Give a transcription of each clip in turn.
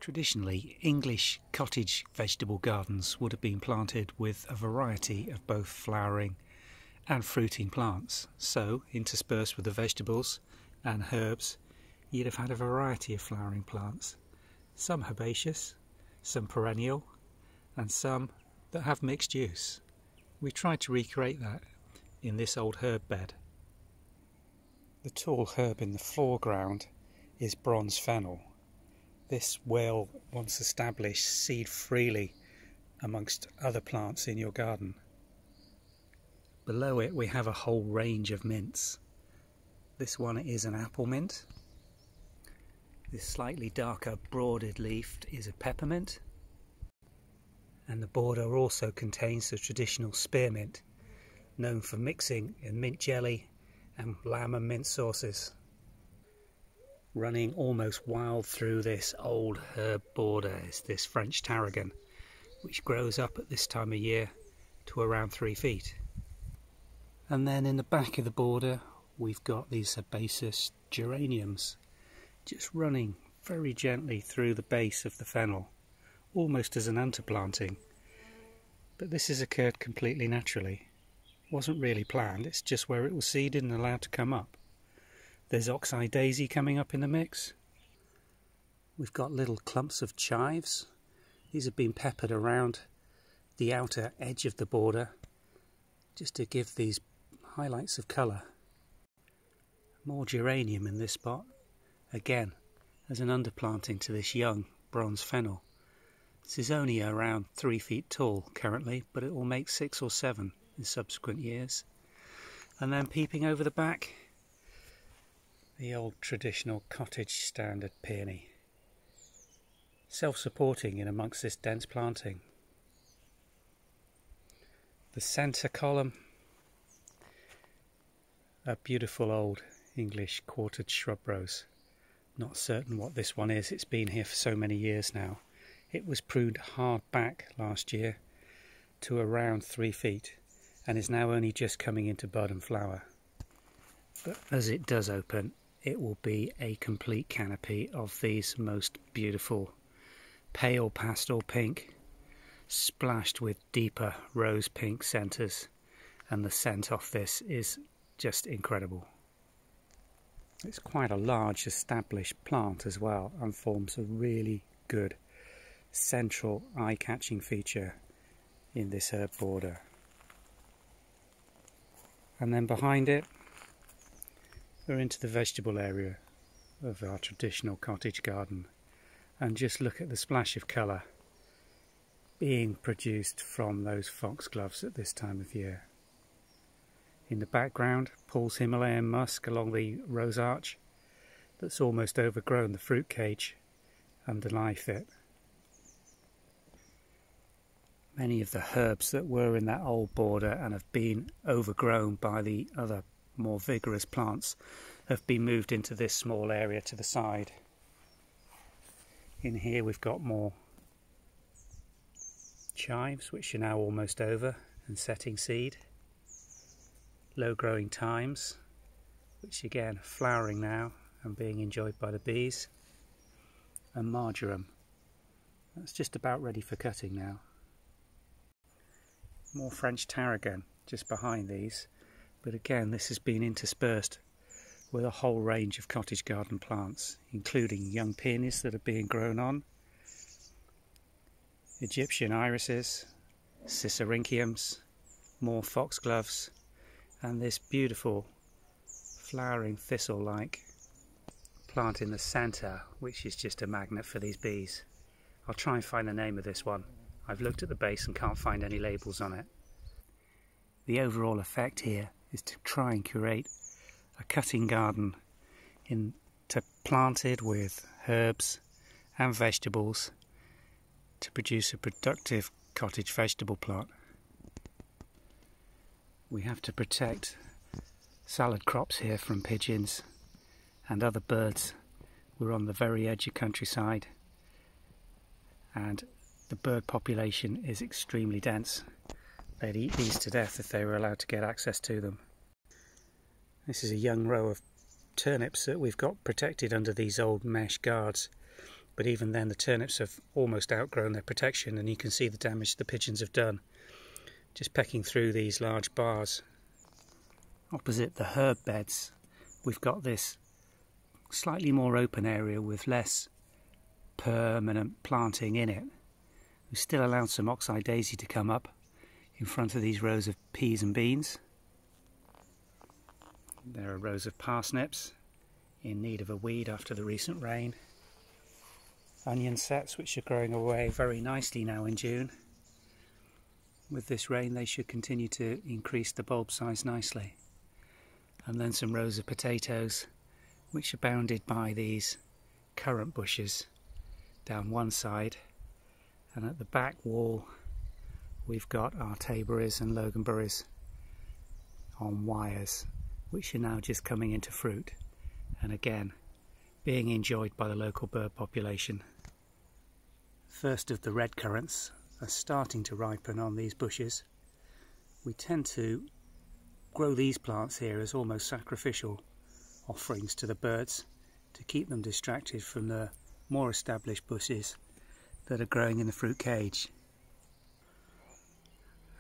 Traditionally, English cottage vegetable gardens would have been planted with a variety of both flowering and fruiting plants. So, interspersed with the vegetables and herbs, you'd have had a variety of flowering plants. Some herbaceous, some perennial, and some that have mixed use. We tried to recreate that in this old herb bed. The tall herb in the foreground is bronze fennel. This will, once established, seed freely amongst other plants in your garden. Below it we have a whole range of mints. This one is an apple mint. This slightly darker broaded leaf is a peppermint. And the border also contains the traditional spearmint, known for mixing in mint jelly and lamb and mint sauces. Running almost wild through this old herb border is this French tarragon, which grows up at this time of year to around 3 feet. And then in the back of the border we've got these herbaceous geraniums, just running very gently through the base of the fennel, almost as an underplanting. But this has occurred completely naturally. It wasn't really planned, it's just where it was seeded and allowed to come up. There's oxeye daisy coming up in the mix. We've got little clumps of chives. These have been peppered around the outer edge of the border just to give these highlights of colour. More geranium in this spot, again as an underplanting to this young bronze fennel. This is only around 3 feet tall currently, but it will make 6 or 7 in subsequent years. And then peeping over the back, the old traditional cottage standard peony, self-supporting in amongst this dense planting. The centre column, a beautiful old English quartered shrub rose. Not certain what this one is, it's been here for so many years now. It was pruned hard back last year to around 3 feet and is now only just coming into bud and flower. But as it does open, it will be a complete canopy of these most beautiful pale pastel pink splashed with deeper rose pink centres, and the scent off this is just incredible. It's quite a large established plant as well and forms a really good central eye-catching feature in this herb border. And then behind it we're into the vegetable area of our traditional cottage garden, and just look at the splash of colour being produced from those foxgloves at this time of year. In the background, Paul's Himalayan musk along the rose arch that's almost overgrown the fruit cage underneath it. Many of the herbs that were in that old border and have been overgrown by the other more vigorous plants have been moved into this small area to the side. In here we've got more chives, which are now almost over and setting seed. Low growing thymes, which again flowering now and being enjoyed by the bees. And marjoram, that's just about ready for cutting now. More French tarragon just behind these, but again this has been interspersed with a whole range of cottage garden plants, including young peonies that are being grown on, Egyptian irises, Cicerynchiums, more foxgloves, and this beautiful flowering thistle-like plant in the centre, which is just a magnet for these bees. I'll try and find the name of this one. I've looked at the base and can't find any labels on it. The overall effect here is to try and curate a cutting garden planted with herbs and vegetables to produce a productive cottage vegetable plot. We have to protect salad crops here from pigeons and other birds. We're on the very edge of countryside and the bird population is extremely dense. They'd eat these to death if they were allowed to get access to them. This is a young row of turnips that we've got protected under these old mesh guards but even then the turnips have almost outgrown their protection, and you can see the damage the pigeons have done, just pecking through these large bars. Opposite the herb beds, we've got this slightly more open area with less permanent planting in it. We've still allowed some oxeye daisy to come up in front of these rows of peas and beans. There are rows of parsnips in need of a weed after the recent rain. Onion sets which are growing away very nicely now in June. With this rain they should continue to increase the bulb size nicely. And then some rows of potatoes which are bounded by these currant bushes down one side, and at the back wall we've got our taberries and loganberries on wires, which are now just coming into fruit and again being enjoyed by the local bird population. First of the red currants are starting to ripen on these bushes. We tend to grow these plants here as almost sacrificial offerings to the birds to keep them distracted from the more established bushes that are growing in the fruit cage.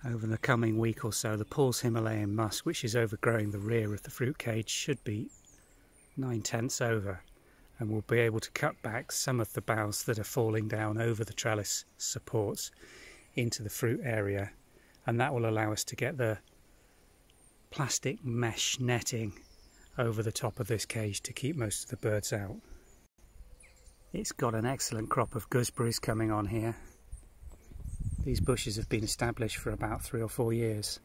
Over the coming week or so, the Paul's Himalayan musk, which is overgrowing the rear of the fruit cage, should be 9/10 over, and we'll be able to cut back some of the boughs that are falling down over the trellis supports into the fruit area, and that will allow us to get the plastic mesh netting over the top of this cage to keep most of the birds out. It's got an excellent crop of gooseberries coming on here. These bushes have been established for about 3 or 4 years.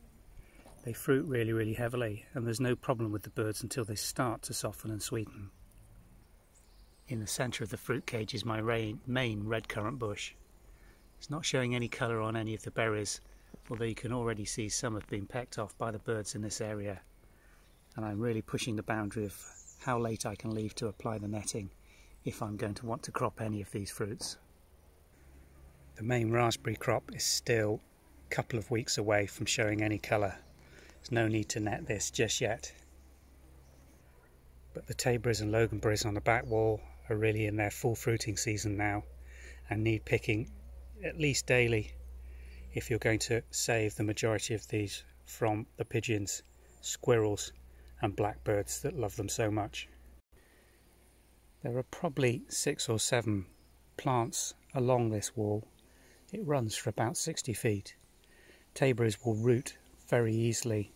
They fruit really heavily, and there's no problem with the birds until they start to soften and sweeten. In the centre of the fruit cage is my main red currant bush. It's not showing any colour on any of the berries, although you can already see some have been pecked off by the birds in this area. And I'm really pushing the boundary of how late I can leave to apply the netting if I'm going to want to crop any of these fruits. The main raspberry crop is still a couple of weeks away from showing any colour. There's no need to net this just yet. But the taberries and loganberries on the back wall are really in their full fruiting season now and need picking at least daily if you're going to save the majority of these from the pigeons, squirrels and blackbirds that love them so much. There are probably 6 or 7 plants along this wall. It runs for about 60 feet. Taberries will root very easily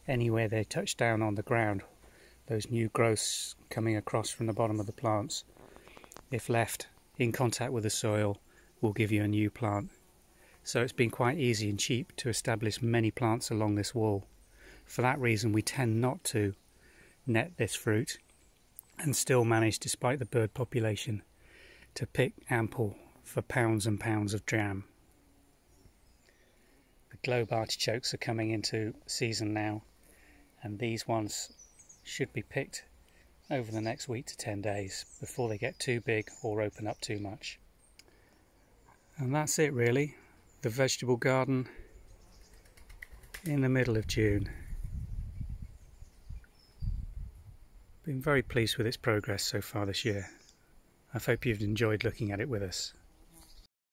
anywhere they touch down on the ground. Those new growths coming across from the bottom of the plants, if left in contact with the soil, will give you a new plant. So it's been quite easy and cheap to establish many plants along this wall. For that reason we tend not to net this fruit and still manage, despite the bird population, to pick ample for pounds and pounds of jam. The globe artichokes are coming into season now, and these ones should be picked over the next week to 10 days before they get too big or open up too much. And that's it really, the vegetable garden in the middle of June. Been very pleased with its progress so far this year. I hope you've enjoyed looking at it with us.